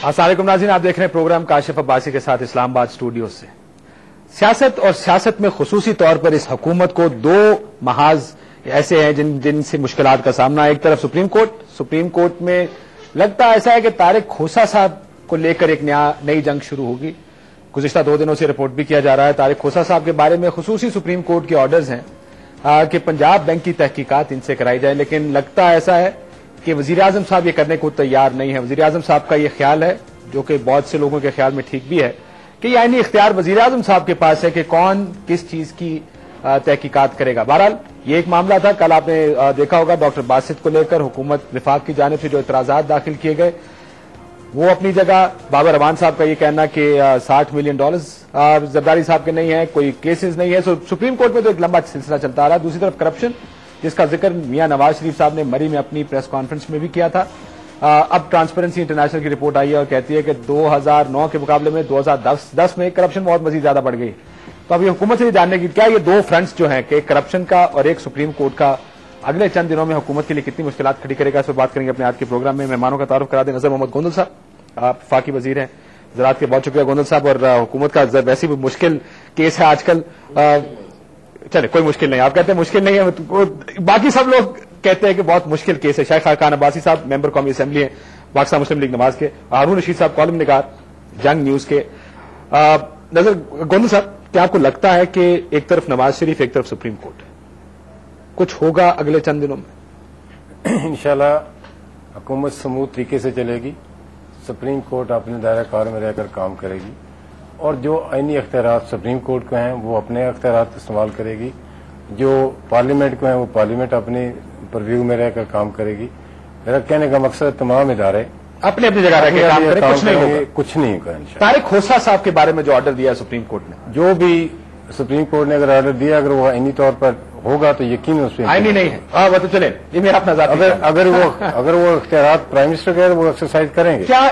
अस्सलाम वालेकुम नाज़रीन, आप देख रहे हैं प्रोग्राम काशिफ अब्बासी के साथ इस्लामाबाद स्टूडियो से। सियासत और सियासत में खुसूसी तौर पर इस हुकूमत को दो महाज ऐसे हैं जिनसे मुश्किलात का सामना। एक तरफ सुप्रीम कोर्ट में लगता ऐसा है कि तारिक खोसा साहब को लेकर एक नई जंग शुरू होगी। गुज़िश्ता 2 दिनों से रिपोर्ट भी किया जा रहा है तारिक खोसा साहब के बारे में खुसूसी सुप्रीम कोर्ट के ऑर्डर्स हैं कि पंजाब बैंक की तहकीकात इनसे कराई जाए, लेकिन लगता ऐसा है कि वजीर आजम साहब ये करने को तैयार नहीं है। वजीर आजम साहब का ये ख्याल है, जो कि बहुत से लोगों के ख्याल में ठीक भी है, कि ये आईनी इख्तियार वजीर आजम साहब के पास है कि कौन किस चीज की तहकीकात करेगा। बहरहाल ये एक मामला था। कल आपने देखा होगा डॉक्टर बासित को लेकर हुकूमत विफाक की जानिब से जो इतराजात दाखिल किए गए, वो अपनी जगह। बाबर रहमान साहब का ये कहना कि $60 मिलियन जरदारी साहब के नहीं है, कोई केसेस नहीं है। सुप्रीम कोर्ट में तो एक लंबा सिलसिला चलता आ रहा है। दूसरी तरफ करप्शन, जिसका जिक्र मियां नवाज शरीफ साहब ने मरी में अपनी प्रेस कॉन्फ्रेंस में भी किया था। अब ट्रांसपेरेंसी इंटरनेशनल की रिपोर्ट आई है और कहती है कि 2009 के मुकाबले में 2010 में करप्शन बहुत मजीद ज्यादा बढ़ गई। तो अब ये हुकूमत से जानने की क्या ये दो फ्रंट्स जो हैं कि करप्शन का और एक सुप्रीम कोर्ट का, अगले चंद दिनों में हुकूमत के लिए कितनी मुश्किलात खड़ी करेगा, इस पर बात करेंगे अपने आज के प्रोग्राम में। मेहमानों का तारुफ करा दें। नजर मोहम्मद गोंदल साहब, आप वफाकी वजीर हैं ज़राअत के, बहुत शुक्रिया गोंदल साहब। और हुकूमत का वैसे भी मुश्किल केस है आजकल। चले कोई मुश्किल नहीं, आप कहते हैं मुश्किल नहीं है, बाकी सब लोग कहते हैं कि बहुत मुश्किल केस है। शेख खान अब्बासी साहब मेंबर कौमी असेंबली है पाकिस्तान मुस्लिम लीग नवाज के, हारून रशीद साहब कॉलम निगार जंग न्यूज के। नजर गोंदल साहब, क्या आपको लगता है कि एक तरफ नवाज शरीफ एक तरफ सुप्रीम कोर्ट, कुछ होगा अगले चंद दिनों में? इंशाल्लाह हुकूमत स्मूथ तरीके से चलेगी, सुप्रीम कोर्ट अपने दायरा कार में रहकर काम करेगी और जो आईनी अख्तियारात सुप्रीम कोर्ट को हैं वो अपने अख्तियारात इस्तेमाल करेगी, जो पार्लियामेंट को हैं वो पार्लियामेंट अपने परव्यू में रहकर काम करेगी। मेरा कहने का मकसद तमाम इदारे अपने अपनी जगह रहकर काम करें, कुछ नहीं होगा। तारिक खोसा साहब के बारे में जो ऑर्डर दिया सुप्रीम कोर्ट ने, जो भी सुप्रीम कोर्ट ने अगर ऑर्डर दिया, अगर वो आईनी तौर पर होगा तो यकीन उस पर आईनी नहीं है। वो तो चले, ये मेरा अपना अगर वो इख्तियारात प्राइम मिनिस्टर के वो एक्सरसाइज करेंगे। क्या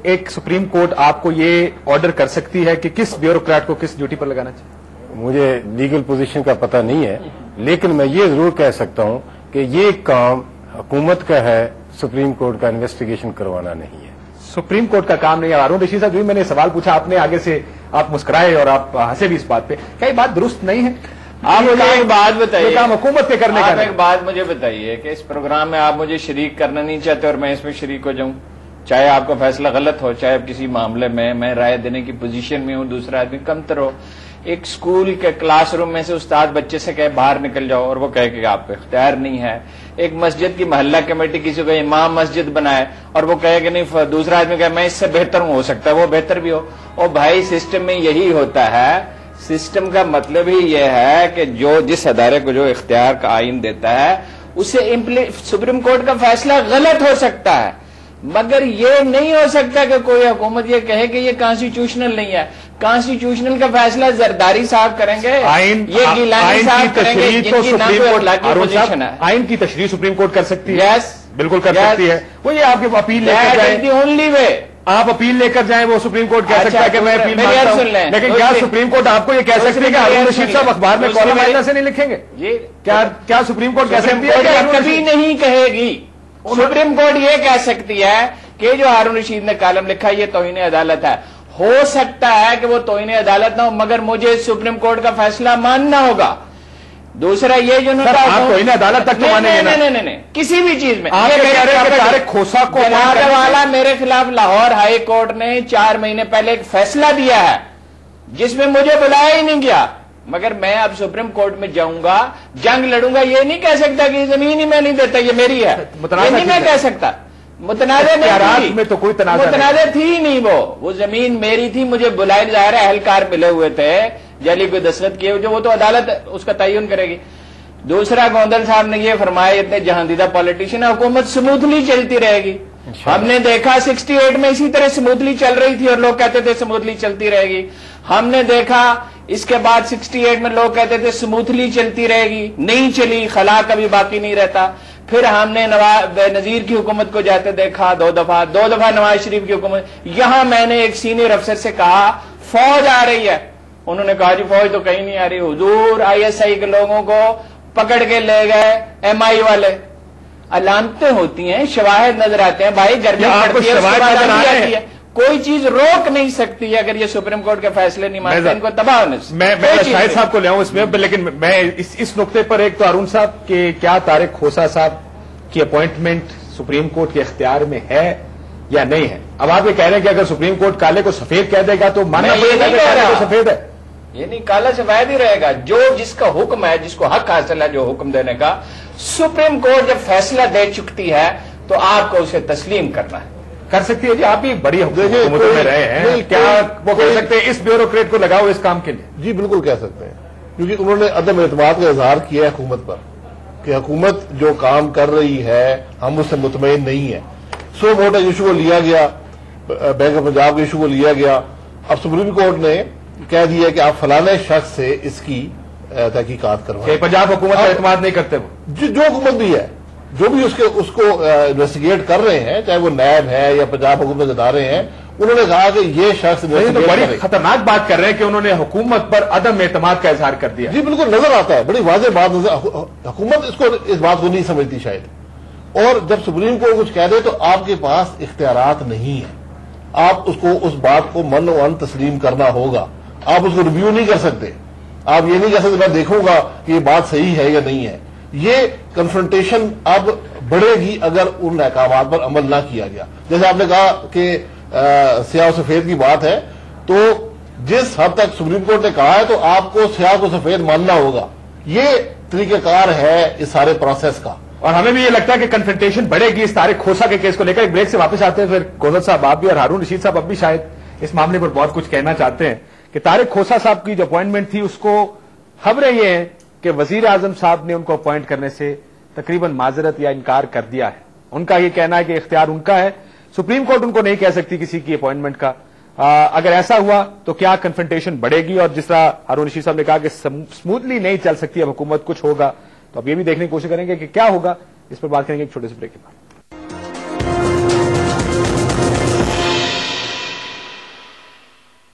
एक सुप्रीम कोर्ट आपको ये ऑर्डर कर सकती है कि किस ब्यूरोक्रेट को किस ड्यूटी पर लगाना चाहिए? मुझे लीगल पोजीशन का पता नहीं है, लेकिन मैं ये जरूर कह सकता हूं कि ये काम हुकूमत का है, सुप्रीम कोर्ट का इन्वेस्टिगेशन करवाना नहीं है। सुप्रीम कोर्ट का काम नहीं है। हारून रशीद साहब, मैंने सवाल पूछा, आपने आगे से आप मुस्कुराए और आप हंसे भी इस बात पे, क्या ये बात दुरुस्त नहीं है? आप मुझे एक बात बताइए, काम हुकूमत के करने का। आप एक बात मुझे बताइए कि इस प्रोग्राम में आप मुझे शरीक करना नहीं चाहते और मैं इसमें शरीक हो जाऊं, चाहे आपका फैसला गलत हो, चाहे किसी मामले में मैं राय देने की पोजीशन में हूं, दूसरा आदमी कमतर हो। एक स्कूल के क्लासरूम में से उस्ताद बच्चे से कहे बाहर निकल जाओ और वो कहे कि आपको इख्तियार नहीं है। एक मस्जिद की मोहल्ला कमेटी किसी को इमाम मस्जिद बनाए और वो कहे कि नहीं, दूसरा आदमी कहे मैं इससे बेहतर हूं, हो सकता है वो बेहतर भी हो। और भाई सिस्टम में यही होता है। सिस्टम का मतलब ही यह है कि जो जिस अदारे को जो इख्तियार का आइन देता है उसे सुप्रीम कोर्ट का फैसला गलत हो सकता है, मगर ये नहीं हो सकता कि कोई हुकूमत ये कहे कि ये कॉन्स्टिट्यूशनल नहीं है। कॉन्स्टिट्यूशनल का फैसला जरदारी साहब करेंगे, ये गिलानी साहब करेंगे, जिनकी ना कोई अखलाकी पोजीशन है। आइन की तशरीह सुप्रीम कोर्ट कर सकती है। यस, बिल्कुल कर सकती है। वो ये आपकी अपील लेकर जाए, ओनली वे आप अपील लेकर जाएं, वो सुप्रीम कोर्ट कह सकता है कि मैं अपील मानता हूं। लेकिन क्या सुप्रीम कोर्ट आपको ये कह सकती है कि हारून रशीद साहब अखबार में कॉलम आइना से नहीं लिखेंगे? क्या सुप्रीम कोर्ट कह सकती है? कभी नहीं कहेगी। सुप्रीम कोर्ट ये कह सकती है कि जो हारून रशीद ने कॉलम लिखा ये तौहीन अदालत है। हो सकता है कि वो तौहीन अदालत ना हो, मगर मुझे सुप्रीम कोर्ट का फैसला मानना होगा। दूसरा ये जो तौहीन अदालत तक तो मानेंगे ना? नहीं, किसी भी चीज में। तारिक खोसा को वाला मेरे खिलाफ लाहौर हाई कोर्ट ने 4 महीने पहले एक फैसला दिया है जिसमें मुझे बुलाया ही नहीं गया, मगर मैं अब सुप्रीम कोर्ट में जाऊंगा, जंग लड़ूंगा। ये नहीं कह सकता कि जमीन ही मैं नहीं देता, ये मेरी है, ये नहीं मैं कह सकता। मुतनाज़ा में तो कोई मुतनाज़ा थी ही नहीं, वो जमीन मेरी थी। मुझे बुलाए ज़ाहिर अहलकार मिले हुए थे, जली को दस्तखत किए, जो वो तो अदालत उसका तयन करेगी। दूसरा, गोंदल साहब ने ये फरमाया इतने जहांदीदा पॉलिटिशियन, हुकूमत स्मूथली चलती रहेगी। हमने देखा 68 में इसी तरह स्मूथली चल रही थी और लोग कहते थे स्मूथली चलती रहेगी। हमने देखा इसके बाद 68 में लोग कहते थे स्मूथली चलती रहेगी, नहीं चली, खला कभी बाकी नहीं रहता। फिर हमने नवाज नजीर की हुकूमत को जाते देखा, 2 दफा नवाज शरीफ की हुकूमत। यहां मैंने एक सीनियर अफसर से कहा फौज आ रही है, उन्होंने कहा जी फौज तो कहीं नहीं आ रही हुजूर, ISI के लोगों को पकड़ के ले गए MI वाले। अलामतें होती हैं, शवाहिद नजर आते हैं, भाई गर्मी पड़ती है, کوئی چیز روک نہیں سکتی اگر یہ سپریم کورٹ کے فیصلے نہیں مانتے ان کو تباہ ہونے سے. میں شاہد صاحب کو لے آؤں اس میں، لیکن میں اس نقطے پر ایک تو ہارون صاحب کہ کیا طارق کھوسا صاحب کی اپوائنٹمنٹ سپریم کورٹ کے اختیار میں ہے یا نہیں ہے. اب آپ یہ کہہ رہے ہیں کہ اگر سپریم کورٹ کالے کو سفید کہہ دے گا تو ماننا پڑے گا کہ کالے کو سفید ہے. یہ نہیں، کالا سفید ہی رہے گا. جو جس کا حکم ہے، جس کو حق حاصل ہے جو حکم دینے کا، سپریم کورٹ جب فیصلہ دے چکتی ہے تو آپ کو اسے تسلیم کرنا ہے. کر سکتی ہے جی، آپ بھی بڑی حکومتوں میں رہے ہیں، کیا وہ کہہ سکتے ہیں اس بیوروکریٹ کو لگاؤ اس کام کے لیے؟ جی بالکل کہہ سکتے ہیں، کیونکہ انہوں نے عدم اعتماد کا اظہار کیا ہے حکومت پر کہ حکومت جو کام کر رہی ہے ہم اس سے مطمئن نہیں ہیں. سو موٹا ایشو کو لیا گیا، بینک آف پنجاب کے ایشو کو لیا گیا. اب سپریم کورٹ نے کہہ دیا کہ آپ فلانے شخص سے اس کی تحقیقات کروائیں. پنجاب حکومت کا اعتماد نہیں کرتے وہ، جو حکومت بھی ہے، جو بھی اس کو انویسٹیگیٹ کر رہے ہیں، چاہے وہ نیب ہے یا پنجاب حکومت ادارے ہیں، انہوں نے کہا کہ یہ شخص تو بڑی خطرناک بات کر رہے ہیں کہ انہوں نے حکومت پر عدم اعتماد کا اظہار کر دیا. جی بالکل نظر آتا ہے، بڑی واضح بات نظر. حکومت اس بات کو نہیں سمجھتی شاید. اور جب سپریم کورٹ کچھ کہہ دے تو آپ کے پاس اختیارات نہیں ہیں. آپ اس بات کو من و ان تسلیم کرنا ہوگا. آپ اس کو ریویو نہیں کر سکتے. آپ یہ نہیں کہہ سکتے میں دیکھوں گا کہ یہ بات صحیح ہے یا نہیں ہے. یہ کنفرنٹیشن اب بڑھے گی اگر ان احکامات پر عمل نہ کیا گیا. جیسے آپ نے کہا کہ سیاہ و سفید کی بات ہے، تو جس حد تک سپریم کورٹ نے کہا ہے تو آپ کو سیاہ کو سفید ماننا ہوگا. یہ طریقہ کار ہے اس سارے پروسیس کا. اور ہمیں بھی یہ لگتا ہے کہ کنفرنٹیشن بڑھے گی اس طارق کھوسا کے کیس کو لے کر. ایک بریک سے واپس آتے ہیں، پھر کوثر صاحب آپ بھی اور ہارون رشید صاحب اب بھی شاید اس معاملے پر بہت کچھ کہنا چاہتے ہیں کہ طارق کھوسا صاحب کی جو اپوائنٹمنٹ تھی اس کو خبریں یہ ہیں کہ وزیر اعظم صاحب نے ان کو اپوائنٹ کرنے سے تقریباً معذرت یا انکار کر دیا ہے. ان کا یہ کہنا ہے کہ اختیار ان کا ہے، سپریم کورٹ ان کو نہیں کہہ سکتی کسی کی اپوائنٹمنٹ کا. اگر ایسا ہوا تو کیا کنفرنٹیشن بڑھے گی؟ اور جس طرح ہارون رشید صاحب نے کہا کہ سموتھلی نہیں چل سکتی اب حکومت، کچھ ہوگا. تو اب یہ بھی دیکھنے کی کوشش کریں گے کہ کیا ہوگا. اس پر بات کریں گے ایک چھوٹے سے بریک کے بعد.